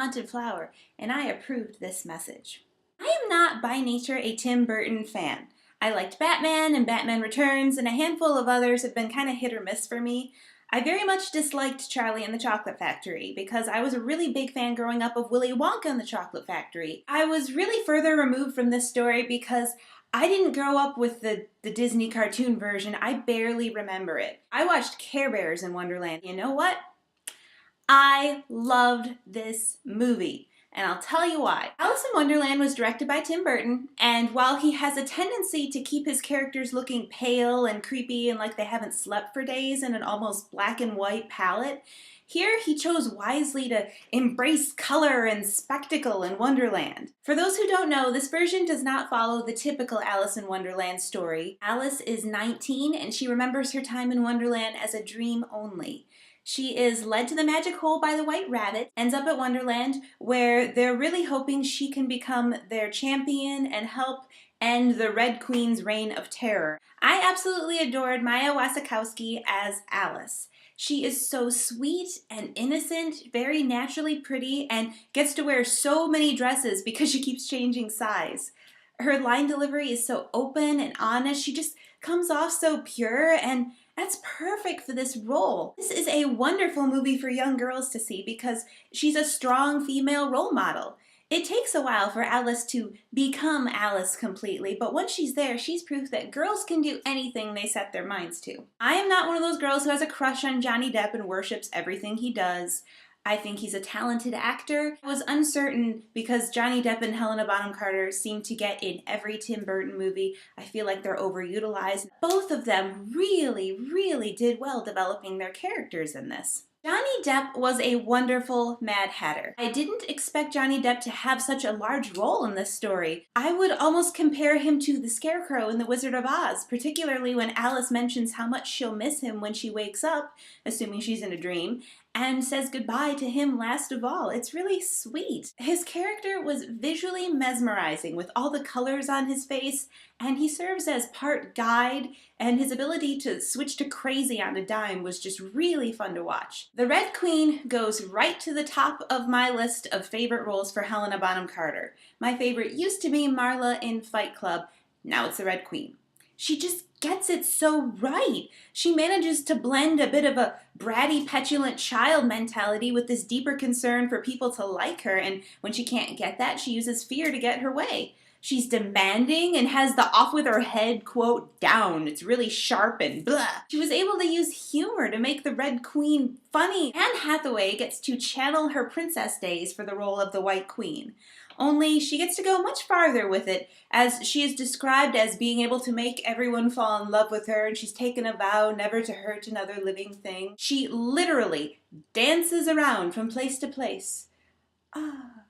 haunted flower, and I approved this message. I am not by nature a Tim Burton fan. I liked Batman and Batman Returns, and a handful of others have been kind of hit or miss for me. I very much disliked Charlie and the Chocolate Factory because I was a really big fan growing up of Willy Wonka and the Chocolate Factory. I was really further removed from this story because I didn't grow up with the Disney cartoon version. I barely remember it. I watched Care Bears in Wonderland. You know what? I loved this movie. And I'll tell you why. Alice in Wonderland was directed by Tim Burton, and while he has a tendency to keep his characters looking pale and creepy and like they haven't slept for days in an almost black and white palette, here he chose wisely to embrace color and spectacle in Wonderland. For those who don't know, this version does not follow the typical Alice in Wonderland story. Alice is 19 and she remembers her time in Wonderland as a dream only. She is led to the magic hole by the White Rabbit, ends up at Wonderland, where they're really hoping she can become their champion and help end the Red Queen's reign of terror. I absolutely adored Mia Wasikowska as Alice. She is so sweet and innocent, very naturally pretty, and gets to wear so many dresses because she keeps changing size. Her line delivery is so open and honest. She just comes off so pure, and that's perfect for this role. This is a wonderful movie for young girls to see because she's a strong female role model. It takes a while for Alice to become Alice completely, but once she's there, she's proof that girls can do anything they set their minds to. I am not one of those girls who has a crush on Johnny Depp and worships everything he does. I think he's a talented actor. I was uncertain because Johnny Depp and Helena Bonham Carter seem to get in every Tim Burton movie. I feel like they're overutilized. Both of them really did well developing their characters in this. Johnny Depp was a wonderful Mad Hatter. I didn't expect Johnny Depp to have such a large role in this story. I would almost compare him to the Scarecrow in The Wizard of Oz, particularly when Alice mentions how much she'll miss him when she wakes up, assuming she's in a dream, and says goodbye to him last of all. It's really sweet. His character was visually mesmerizing with all the colors on his face, and he serves as part guide, and his ability to switch to crazy on a dime was just really fun to watch. The Red Queen goes right to the top of my list of favorite roles for Helena Bonham Carter. My favorite used to be Marla in Fight Club. Now it's the Red Queen. She just gets it so right. She manages to blend a bit of a bratty, petulant child mentality with this deeper concern for people to like her, and when she can't get that, she uses fear to get her way. She's demanding and has the off with her head quote down. It's really sharp and blah. She was able to use humor to make the Red Queen funny. Anne Hathaway gets to channel her princess days for the role of the White Queen. Only she gets to go much farther with it, as she is described as being able to make everyone fall in love with her, and she's taken a vow never to hurt another living thing. She literally dances around from place to place.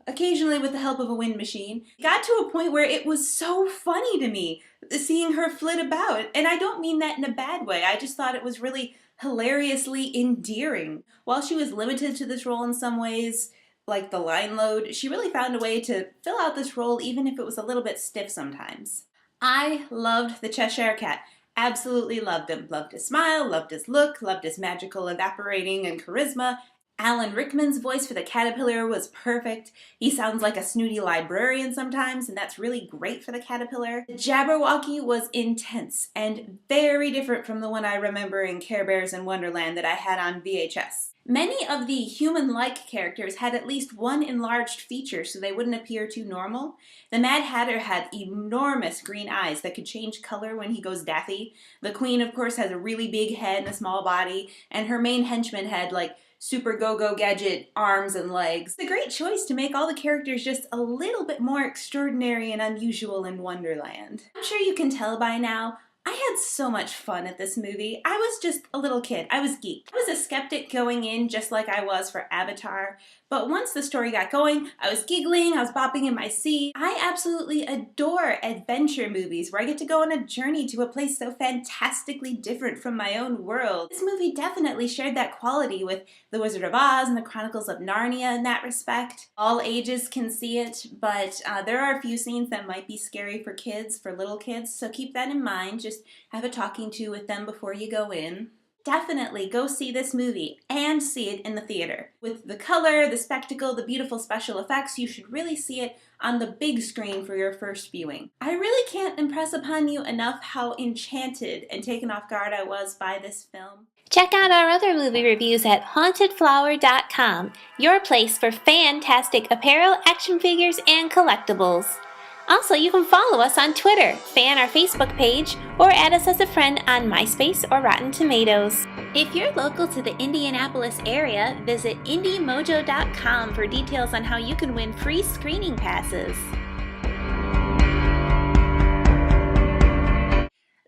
Occasionally with the help of a wind machine. It got to a point where it was so funny to me seeing her flit about, and I don't mean that in a bad way. I just thought it was really hilariously endearing. While she was limited to this role in some ways, like the line load, she really found a way to fill out this role even if it was a little bit stiff sometimes. I loved the Cheshire Cat. Absolutely loved him. Loved his smile, loved his look, loved his magical evaporating and charisma. Alan Rickman's voice for the caterpillar was perfect. He sounds like a snooty librarian sometimes, and that's really great for the caterpillar. The Jabberwocky was intense and very different from the one I remember in Care Bears in Wonderland that I had on VHS. Many of the human-like characters had at least one enlarged feature so they wouldn't appear too normal. The Mad Hatter had enormous green eyes that could change color when he goes daffy. The Queen, of course, has a really big head and a small body, and her main henchman had, like, super go-go gadget arms and legs. It's a great choice to make all the characters just a little bit more extraordinary and unusual in Wonderland. I'm sure you can tell by now, I had so much fun at this movie. I was just a little kid. I was geeked. I was a skeptic going in just like I was for Avatar, but once the story got going, I was giggling, I was bopping in my seat. I absolutely adore adventure movies where I get to go on a journey to a place so fantastically different from my own world. This movie definitely shared that quality with The Wizard of Oz and The Chronicles of Narnia in that respect. All ages can see it, but there are a few scenes that might be scary for kids, for little kids, so keep that in mind. Just have a talking to with them before you go in. Definitely go see this movie and see it in the theater. With the color, the spectacle, the beautiful special effects, you should really see it on the big screen for your first viewing. I really can't impress upon you enough how enchanted and taken off guard I was by this film. Check out our other movie reviews at hauntedflower.com, your place for fantastic apparel, action figures, and collectibles. Also, you can follow us on Twitter, fan our Facebook page, or add us as a friend on MySpace or Rotten Tomatoes. If you're local to the Indianapolis area, visit indiemojo.com for details on how you can win free screening passes.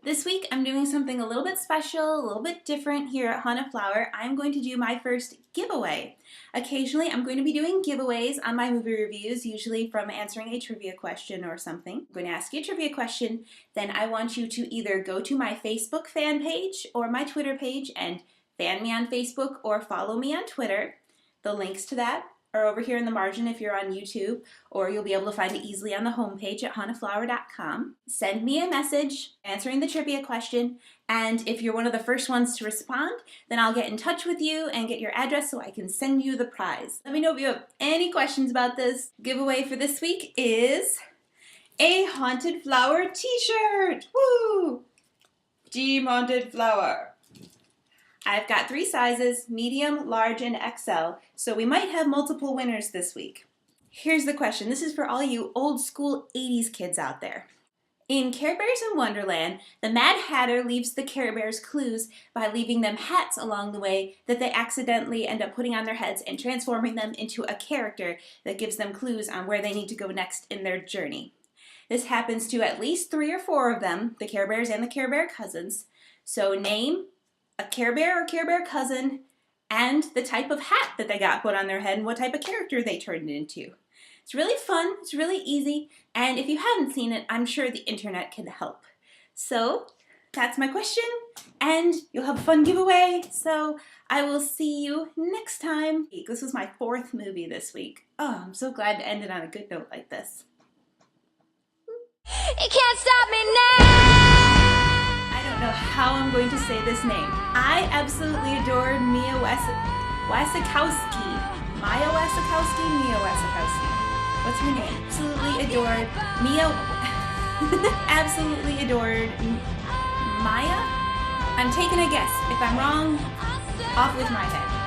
This week I'm doing something a little bit special, a little bit different here at Haunted Flower. I'm going to do my first giveaway. Occasionally I'm going to be doing giveaways on my movie reviews, usually from answering a trivia question or something. I'm going to ask you a trivia question, then I want you to either go to my Facebook fan page or my Twitter page and fan me on Facebook or follow me on Twitter. The links to that are over here in the margin if you're on YouTube, or you'll be able to find it easily on the homepage at hauntedflower.com. Send me a message answering the trivia question, and if you're one of the first ones to respond, then I'll get in touch with you and get your address so I can send you the prize. Let me know if you have any questions about this. Giveaway for this week is a Haunted Flower t-shirt! Woo! Team Haunted Flower. I've got 3 sizes, medium, large, and XL, so we might have multiple winners this week. Here's the question. This is for all you old school 80s kids out there. In Care Bears in Wonderland, the Mad Hatter leaves the Care Bears clues by leaving them hats along the way that they accidentally end up putting on their heads and transforming them into a character that gives them clues on where they need to go next in their journey. This happens to at least 3 or 4 of them, the Care Bears and the Care Bear cousins. So name a Care Bear or Care Bear cousin, and the type of hat that they got put on their head and what type of character they turned into. It's really fun, it's really easy, and if you haven't seen it, I'm sure the internet can help. So that's my question, and you'll have a fun giveaway, so I will see you next time. This was my 4th movie this week. Oh, I'm so glad to end it on a good note like this. You can't stop me now! I don't know how I'm going to say this name. I absolutely adored Mia Wasikowska. Mia Wasikowska? Mia Wasikowska. What's her name? Absolutely adored Mia. Absolutely adored Maya? I'm taking a guess. If I'm wrong, off with my head.